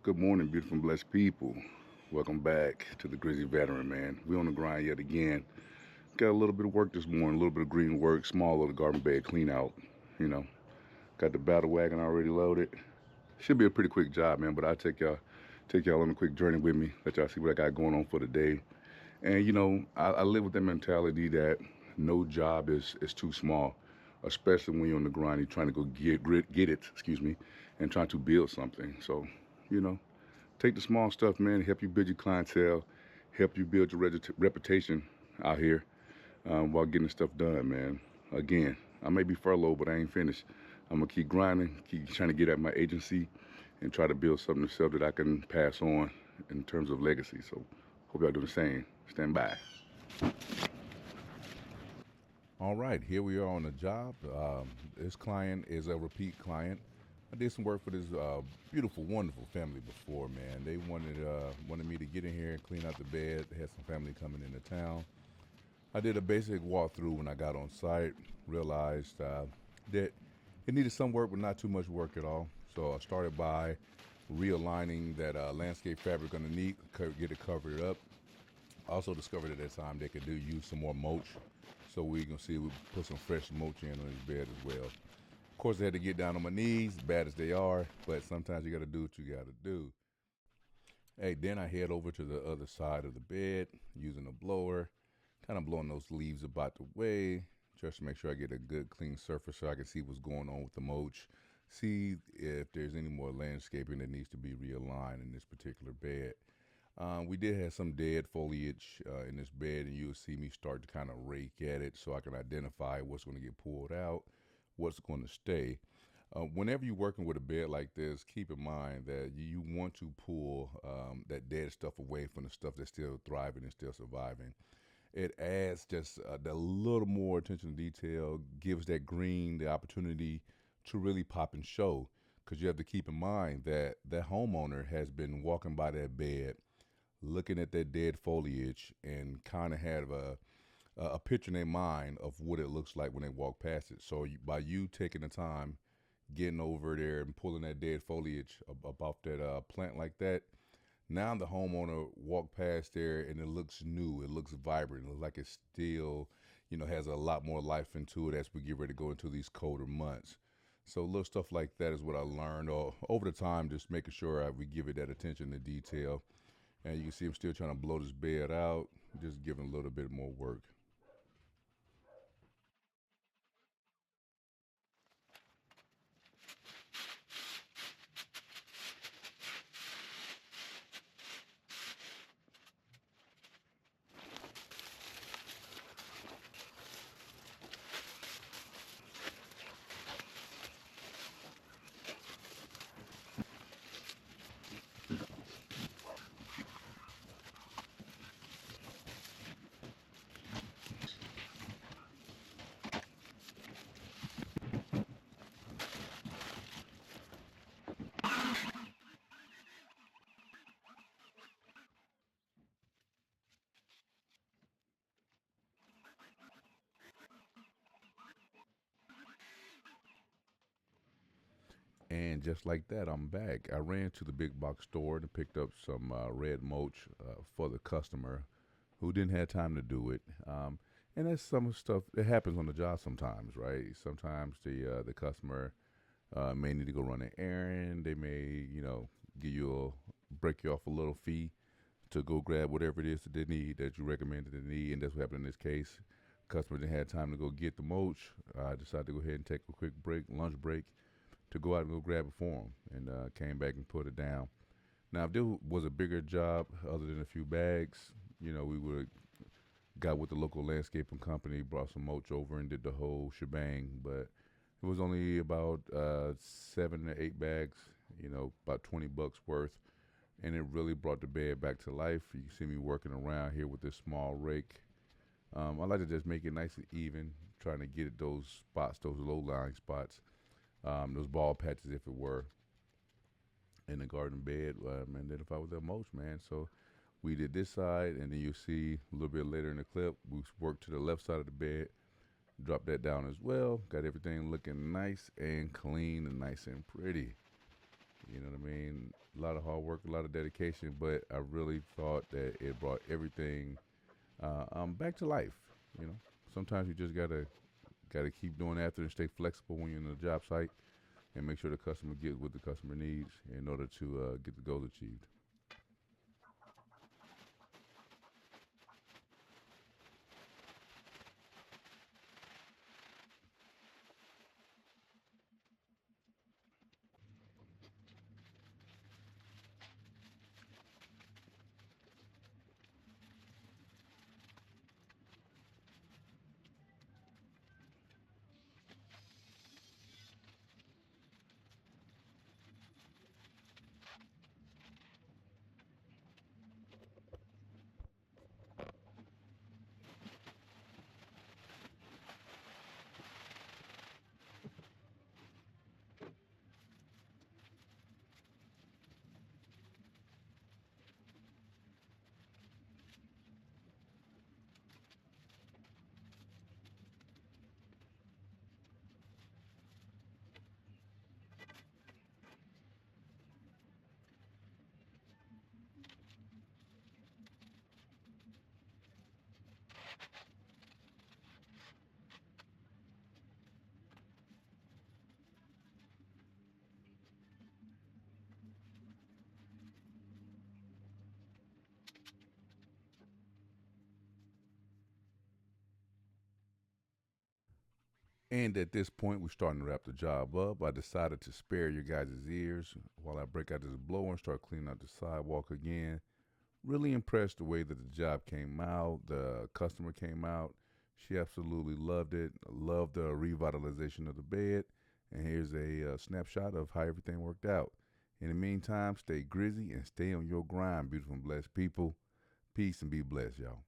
Good morning, beautiful and blessed people. Welcome back to the Grizzy Veteran, man. We on the grind yet again. Got a little bit of work this morning, a little bit of green work, small little garden bed clean out. You know, got the battle wagon already loaded. Should be a pretty quick job, man. But I'll take y'all on a quick journey with me. Let y'all see what I got going on for the day. And I live with the mentality that no job is too small, especially when you're on the grind. You're trying to go get it, excuse me, and trying to build something. So, you know, take the small stuff, man. Help you build your clientele, help you build your reputation out here while getting the stuff done, man. Again, I may be furloughed, but I ain't finished. I'm gonna keep grinding, keep trying to get at my agency, and try to build something to sell that I can pass on in terms of legacy. So, hope y'all do the same. Stand by. All right, here we are on the job. This client is a repeat client. I did some work for this beautiful, wonderful family before, man. They wanted me to get in here and clean out the bed. They had some family coming into town. I did a basic walkthrough when I got on site. Realized that it needed some work, but not too much work at all. So I started by realigning that landscape fabric underneath, get it covered up. I also discovered at that time they could do use some more mulch. So we can see we put some fresh mulch in on his bed as well. Of course, I had to get down on my knees, bad as they are, but sometimes you got to do what you got to do. Hey, then I head over to the other side of the bed using a blower, kind of blowing those leaves about the way, just to make sure I get a good clean surface so I can see what's going on with the mulch, see if there's any more landscaping that needs to be realigned in this particular bed. We did have some dead foliage in this bed, and you'll see me start to kind of rake at it so I can identify what's going to get pulled out, what's going to stay. Whenever you're working with a bed like this, keep in mind that you want to pull that dead stuff away from the stuff that's still thriving and still surviving. It adds just a little more attention to detail, gives that green the opportunity to really pop and show. Because you have to keep in mind that that homeowner has been walking by that bed looking at that dead foliage and kind of have a picture in their mind of what it looks like when they walk past it. So by you taking the time, getting over there and pulling that dead foliage off that plant like that, now the homeowner walk past there and it looks new, it looks vibrant, it looks like it still, has a lot more life into it as we get ready to go into these colder months. So little stuff like that is what I learned over the time, just making sure we give it that attention to detail. And you can see I'm still trying to blow this bed out, just giving a little bit more work. And just like that, I'm back. I ran to the big box store and picked up some red mulch for the customer who didn't have time to do it. And that's some stuff that happens on the job sometimes, right? Sometimes the customer may need to go run an errand. They may, give you break you off a little fee to go grab whatever it is that they need that you recommended they need, and that's what happened in this case. Customer didn't have time to go get the mulch. I decided to go ahead and take a quick break, lunch break, to go out and go grab it for them, and came back and put it down. Now, if there was a bigger job other than a few bags, we would have got with the local landscaping company, brought some mulch over, and did the whole shebang. But it was only about 7 to 8 bags, about $20 worth, and it really brought the bed back to life. You can see me working around here with this small rake. I like to just make it nice and even, trying to get at those spots, those low lying spots, those ball patches, if it were, in the garden bed. And then if I was at mulch, man. So we did this side, and then you see a little bit later in the clip, we worked to the left side of the bed, dropped that down as well. Got everything looking nice and clean and nice and pretty. You know what I mean? A lot of hard work, a lot of dedication, but I really thought that it brought everything back to life. You know, sometimes you just gotta keep doing after and stay flexible when you're in the job site and make sure the customer gets what the customer needs in order to get the goals achieved. And at this point, we're starting to wrap the job up. I decided to spare your guys' ears while I break out this blower and start cleaning out the sidewalk again. Really impressed the way that the job came out. The customer came out. She absolutely loved it. Loved the revitalization of the bed. And here's a snapshot of how everything worked out. In the meantime, stay grizzy and stay on your grind, beautiful and blessed people. Peace and be blessed, y'all.